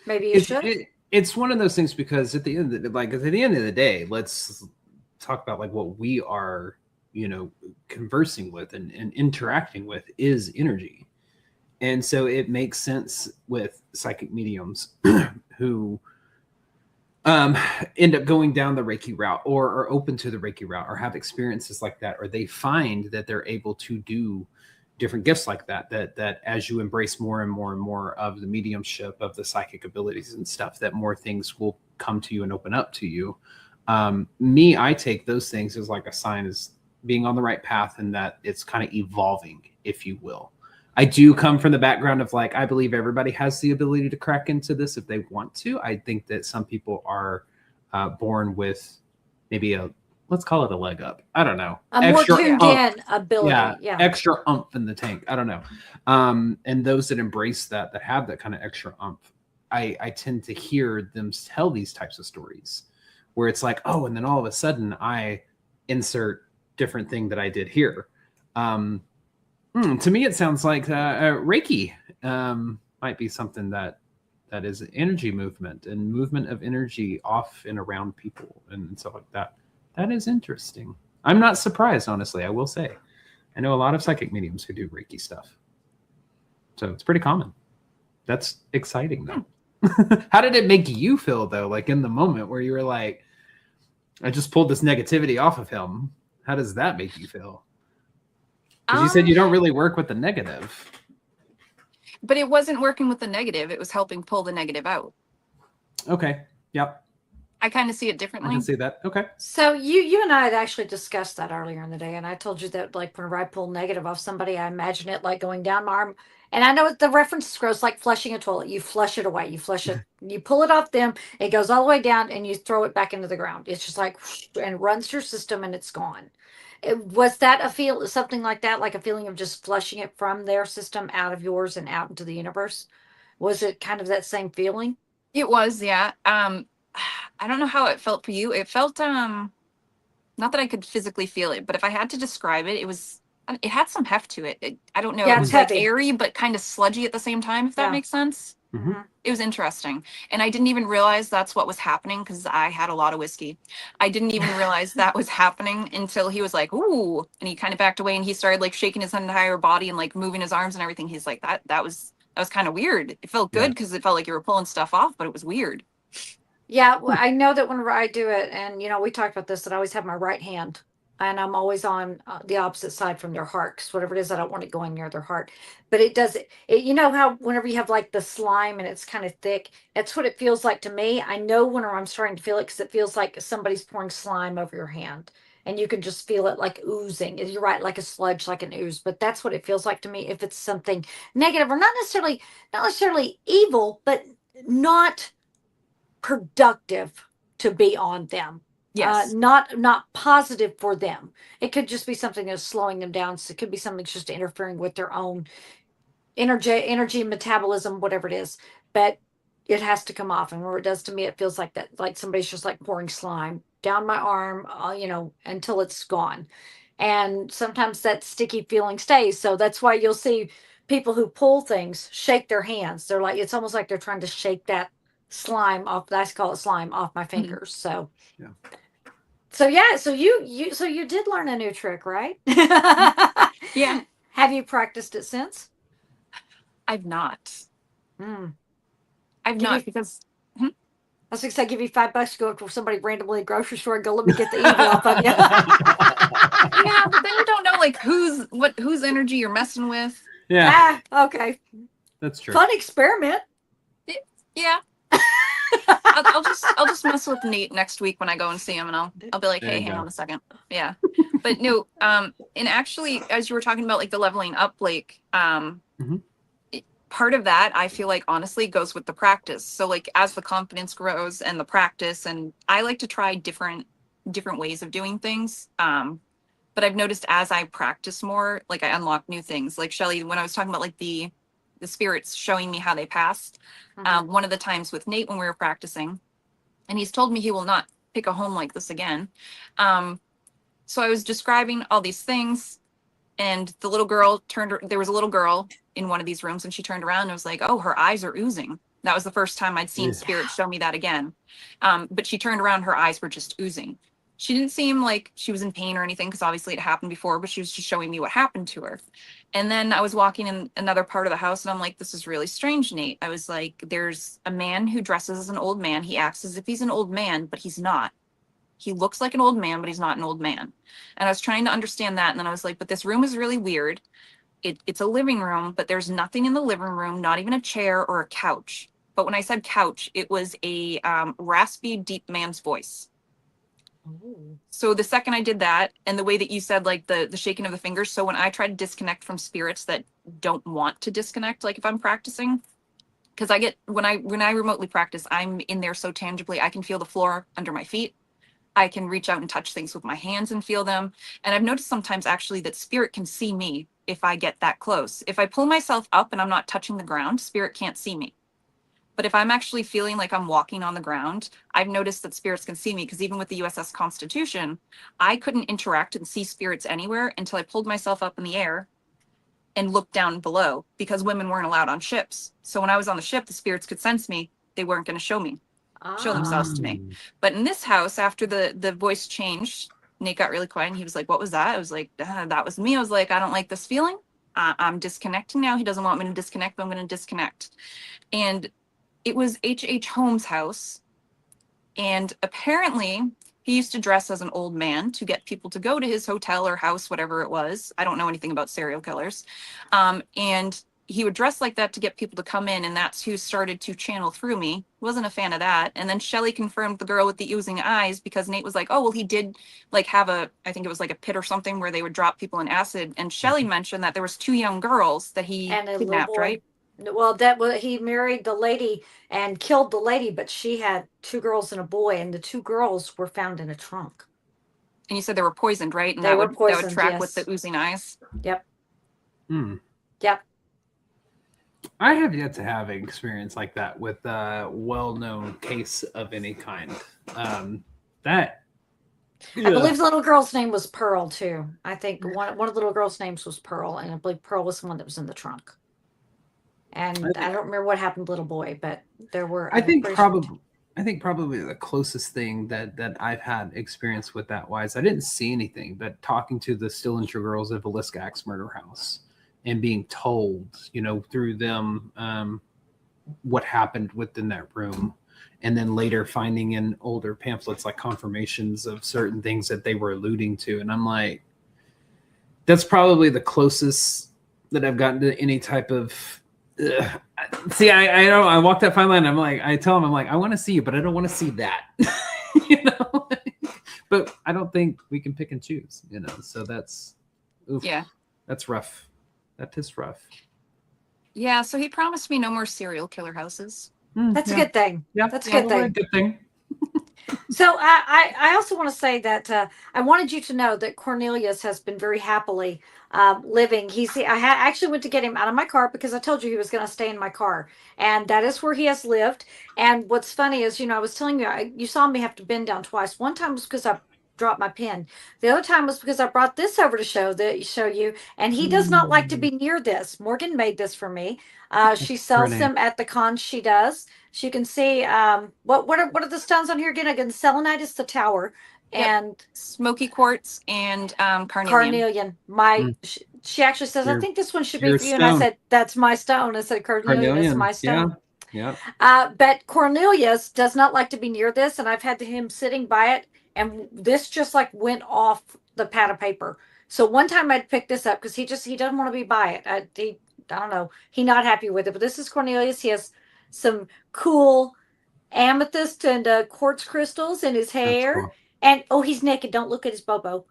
A: Maybe you should.
B: It's one of those things, because at the end of the day, let's talk about like what we are, conversing with and interacting with is energy. And so it makes sense with psychic mediums who end up going down the Reiki route, or are open to the Reiki route, or have experiences like that, or they find that they're able to do different gifts like that as you embrace more and more and more of the mediumship, of the psychic abilities and stuff, that more things will come to you and open up to you. I take those things as like a sign as being on the right path, and that it's kind of evolving, if you will. I do come from the background of like, I believe everybody has the ability to crack into this if they want to. I think that some people are born with maybe let's call it a leg up. I don't know.
A: A more tuned in ability. Yeah.
B: Extra oomph in the tank. I don't know. And those that embrace that have that kind of extra oomph, I tend to hear them tell these types of stories where it's like, oh, and then all of a sudden I insert different thing that I did here. To me, it sounds like Reiki might be something that is energy movement and movement of energy off and around people and stuff like that. That is interesting. I'm not surprised, honestly, I will say. I know a lot of psychic mediums who do Reiki stuff. So it's pretty common. That's exciting, though. How did it make you feel, though, like in the moment where you were like, I just pulled this negativity off of him? How does that make you feel? Because you said you don't really work with the negative.
C: But it wasn't working with the negative. It was helping pull the negative out.
B: Okay. Yep.
C: I kind of see it differently.
B: I can see that. Okay.
A: So you and I had actually discussed that earlier in the day, and I told you that like whenever I pull negative off somebody, I imagine it like going down my arm. And I know the reference is gross, like flushing a toilet. You flush it away. You flush it. You pull it off them. It goes all the way down, and you throw it back into the ground. It's just like and runs your system, and it's gone. Was that something like that, like a feeling of just flushing it from their system out of yours and out into the universe? Was it kind of that same feeling?
C: It was, yeah. I don't know how it felt for you. It felt not that I could physically feel it, but if I had to describe it, it had some heft to it. I don't know.
A: Yeah,
C: it was
A: it's
C: like
A: heavy.
C: airy, but kind of sludgy at the same time, if that makes sense.
B: Mm-hmm.
C: It was interesting. And I didn't even realize that's what was happening because I had a lot of whiskey. I didn't even realize that was happening until he was like, ooh, and he kind of backed away and he started like shaking his entire body and like moving his arms and everything. He's like, that was kind of weird. It felt good because it felt like you were pulling stuff off, but it was weird.
A: Yeah, well, I know that whenever I do it, and we talked about this, that I always have my right hand and I'm always on the opposite side from their heart, because whatever it is, I don't want it going near their heart. But it does it. You know how whenever you have like the slime and it's kind of thick, that's what it feels like to me. I know whenever I'm starting to feel it because it feels like somebody's pouring slime over your hand, and you can just feel it like oozing. You're right, like a sludge, like an ooze. But that's what it feels like to me if it's something negative or not necessarily evil, but not productive to be on them.
C: Yes.
A: Not positive for them. It could just be something that's slowing them down. So it could be something that's just interfering with their own energy metabolism, whatever it is. But it has to come off, and where it does to me, it feels like that, like somebody's just like pouring slime down my arm, until it's gone. And sometimes that sticky feeling stays. So that's why you'll see people who pull things shake their hands. They're like, it's almost like they're trying to shake that slime off. I call it slime off my fingers. So
B: Yeah.
A: so yeah, so you did learn a new trick, right?
C: Yeah.
A: Have you practiced it since?
C: I've not.
A: Hmm.
C: I've
A: Give you,
C: not because
A: I was gonna say, give you $5 to go up to somebody randomly at the grocery store and go, let me get the evil off of you.
C: yeah, but then you don't know like whose energy you're messing with.
B: Yeah,
A: Okay.
B: that's true.
A: Fun experiment.
C: Yeah. I'll just mess with Nate next week when I go and see him, and I'll be like,
B: There
C: hey,
B: you
C: hang
B: go.
C: on a second. Yeah. But no, and actually, as you were talking about like the leveling up, like
B: Mhm.
C: part of that I feel like honestly goes with the practice. So like as the confidence grows and the practice, and I like to try different ways of doing things. But I've noticed as I practice more, like I unlock new things. Like Shelly, when I was talking about like the spirits showing me how they passed, one of the times with Nate when we were practicing, and he's told me he will not pick a home like this again. So I was describing all these things, and the little girl there was a little girl in one of these rooms, and she turned around and was like, oh, her eyes are oozing. That was the first time I'd seen
B: Yeah.
C: spirit show me that again. But she turned around, her eyes were just oozing. She didn't seem like she was in pain or anything, because obviously it happened before, but she was just showing me what happened to her. And then I was walking in another part of the house, and I'm like, this is really strange, Nate. I was like, there's a man who dresses as an old man. He acts as if he's an old man, but he's not. He looks like an old man, but he's not an old man. And I was trying to understand that. And then I was like, but this room is really weird. It's a living room, but there's nothing in the living room, not even a chair or a couch. But when I said couch, it was a raspy, deep man's voice.
A: Ooh.
C: So the second I did that, and the way that you said like the shaking of the fingers, so when I try to disconnect from spirits that don't want to disconnect, like if I'm practicing, because I get when I remotely practice, I'm in there so tangibly, I can feel the floor under my feet. I can reach out and touch things with my hands and feel them. And I've noticed sometimes actually that spirit can see me if I get that close. If I pull myself up and I'm not touching the ground, spirit can't see me. But if I'm actually feeling like I'm walking on the ground, I've noticed that spirits can see me, because even with the USS Constitution, I couldn't interact and see spirits anywhere until I pulled myself up in the air and looked down below, because women weren't allowed on ships. So when I was on the ship, the spirits could sense me. They weren't going to show themselves to me. But in this house, after the voice changed, Nate got really quiet and he was like, what was that? I was like, that was me. I was like, I don't like this feeling. I'm disconnecting now. He doesn't want me to disconnect, but I'm going to disconnect. And it was H.H. Holmes' house. And apparently he used to dress as an old man to get people to go to his hotel or house, whatever it was. I don't know anything about serial killers. And he would dress like that to get people to come in, and that's who started to channel through me. Wasn't a fan of that. And then Shelly confirmed the girl with the oozing eyes, because Nate was like, oh, well, he did like have I think it was like a pit or something where they would drop people in acid. And Shelly mentioned that there was 2 young girls that he
A: And a little
C: kidnapped,
A: boy.
C: right?
A: Well, that was, he married the lady and killed the lady, but she had 2 girls and a boy, and the 2 girls were found in a trunk.
C: And you said they were poisoned, right? And
A: They were
C: that would
A: poisoned,
C: track with
A: yes.
C: the oozing eyes.
A: Yep.
B: Hmm.
A: Yep.
B: I have yet to have an experience like that with a well-known case of any kind. That
A: I believe the little girl's name was Pearl too. I think one of the little girl's names was Pearl, and I believe Pearl was the one that was in the trunk. And I don't remember what happened to the little boy, but there were.
B: I think
A: pretty sure-
B: probably the closest thing that I've had experience with that wise. I didn't see anything, but talking to the Stillinger girls at Villisca Axe Murder House and being told, through them what happened within that room. and then later finding in older pamphlets like confirmations of certain things that they were alluding to. And I'm like, that's probably the closest that I've gotten to any type of. See, I don't. I walk that fine line. I'm like, I tell him, I'm like, I want to see you, but I don't want to see that. You know. But I don't think we can pick and choose. You know. So that's. Oof,
C: Yeah.
B: That's rough. That is rough.
C: Yeah. So he promised me no more serial killer houses.
A: That's a good thing.
B: Yeah,
A: That's a good thing.
B: Good thing.
A: So I also want to say that I wanted you to know that Cornelius has been very happily living. Actually went to get him out of my car because I told you he was going to stay in my car, and that is where he has lived. And what's funny is, I was telling you, you saw me have to bend down twice. One time was because I dropped my pen. The other time was because I brought this over to show you, and he does not like to be near this. Morgan made this for me. She sells
B: pretty.
A: them at the cons she does. So you can see what are the stones on here again? Again, selenite is the tower,
C: Yep.
A: and
C: Smoky quartz and carnelian.
A: carnelian. She actually says, I think this one should be
B: your
A: for you. And I
B: stone.
A: said, that's my stone. I said, carnelian is my stone.
B: Yeah.
A: But Cornelius does not like to be near this, and I've had him sitting by it, and this just like went off the pad of paper. So one time I'd pick this up because he doesn't want to be by it. I don't know. He's not happy with it. But this is Cornelius. He has some cool amethyst and quartz crystals in his hair.
B: Cool.
A: And he's naked. Don't look at his bobo.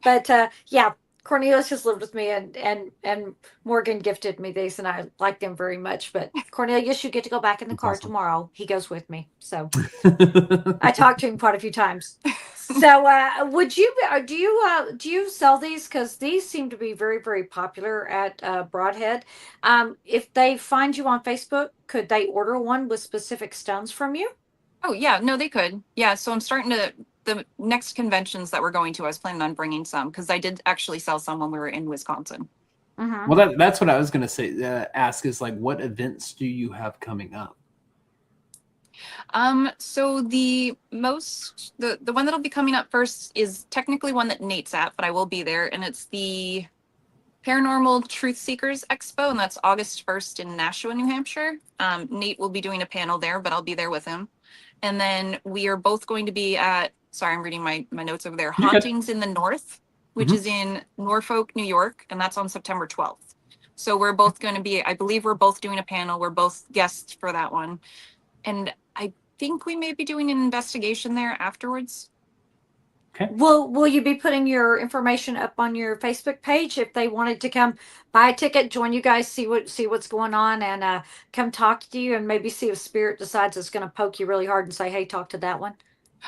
A: But yeah, Cornelius has lived with me, and Morgan gifted me these, and I like them very much. But Cornelius, you get to go back in the car tomorrow. He goes with me, so I talked to him quite a few times. So, would you do you sell these? Because these seem to be very, very popular at Broadhead. If they find you on Facebook, could they order one with specific stones from you?
C: Oh yeah, no, they could. Yeah, so I'm starting to the next conventions that we're going to. I was planning on bringing some because I did actually sell some when we were in Wisconsin.
A: Mm-hmm.
B: Well, that's what I was going to say. Ask is like, what events do you have coming up?
C: So the one that'll be coming up first is technically one that Nate's at, but I will be there, and it's the Paranormal Truth Seekers Expo, and that's August 1st in Nashua, New Hampshire. Nate will be doing a panel there, but I'll be there with him. And then we are both going to be at, sorry, I'm reading my notes over there, Hauntings in the North, which is in Norfolk, New York, and that's on September 12th. So we're both going to be, I believe we're both doing a panel. We're both guests for that one. And I think we may be doing an investigation there afterwards.
B: Okay.
A: Will you be putting your information up on your Facebook page if they wanted to come buy a ticket, join you guys, see what's going on, and come talk to you, and maybe see if Spirit decides it's going to poke you really hard and say, "Hey, talk to that one."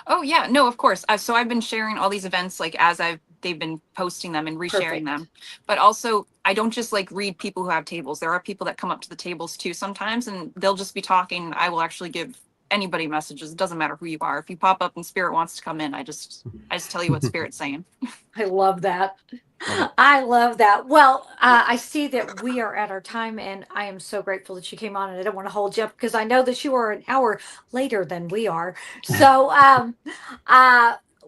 C: Oh yeah, no, of course. So I've been sharing all these events like as they've been posting them and resharing them. But also, I don't just like read people who have tables. There are people that come up to the tables too sometimes, and they'll just be talking. I will actually give anybody messages. It doesn't matter who you are. If you pop up and Spirit wants to come in, I just tell you what Spirit's saying.
A: I love that. I love that. Well, I see that we are at our time, and I am so grateful that you came on, and I don't want to hold you up because I know that you are an hour later than we are. So,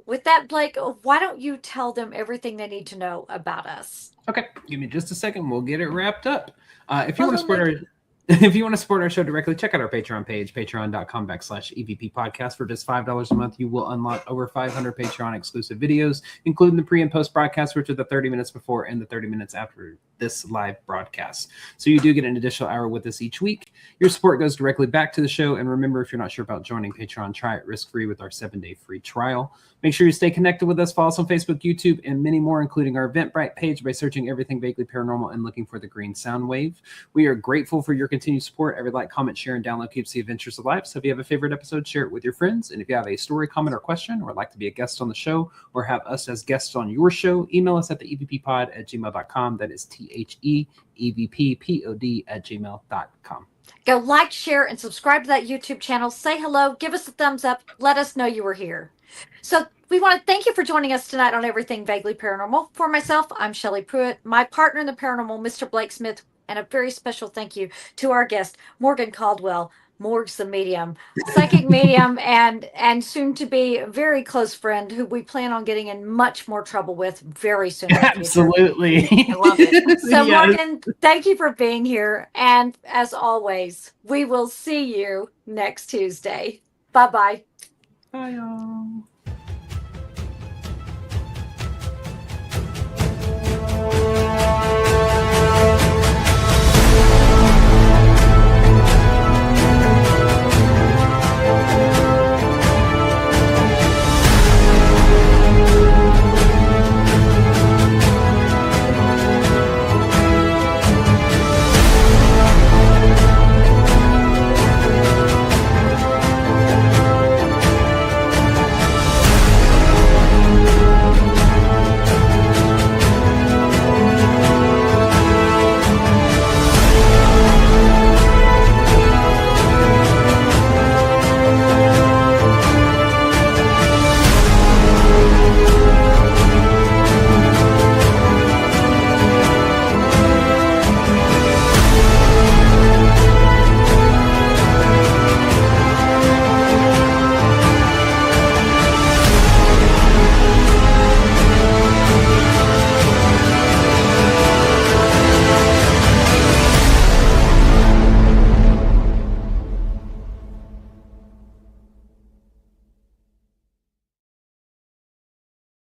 A: with that, Blake, why don't you tell them everything they need to know about us?
B: Okay, give me just a second. We'll get it wrapped up. If you want to support our show directly, check out our Patreon page, patreon.com/EVP podcast. For just $5 a month, you will unlock over 500 Patreon exclusive videos, including the pre and post broadcasts, which are the 30 minutes before and the 30 minutes after this live broadcast. So you do get an additional hour with us each week. Your support goes directly back to the show. And remember, if you're not sure about joining Patreon, try it risk-free with our 7-day free trial. Make sure you stay connected with us. Follow us on Facebook, YouTube, and many more, including our Eventbrite page by searching everything vaguely paranormal and looking for the green sound wave. We are grateful for your continued support. Every like, comment, share, and download keeps the adventures alive. So if you have a favorite episode, share it with your friends. And if you have a story, comment, or question, or would like to be a guest on the show, or have us as guests on your show, email us at the evppod@gmail.com. That is THEEVPPOD@gmail.com.
A: Go like, share, and subscribe to that YouTube channel. Say hello. Give us a thumbs up. Let us know you were here. So we want to thank you for joining us tonight on Everything Vaguely Paranormal. For myself, I'm Shelley Pruitt, my partner in the paranormal, Mr. Blake Smith, and a very special thank you to our guest, Morgan Caldwell, Morgs the medium, psychic medium, and soon to be a very close friend who we plan on getting in much more trouble with very soon.
B: Absolutely.
C: I love it.
A: So Morgan, thank you for being here. And as always, we will see you next Tuesday. Bye-bye.
B: Bye, y'all.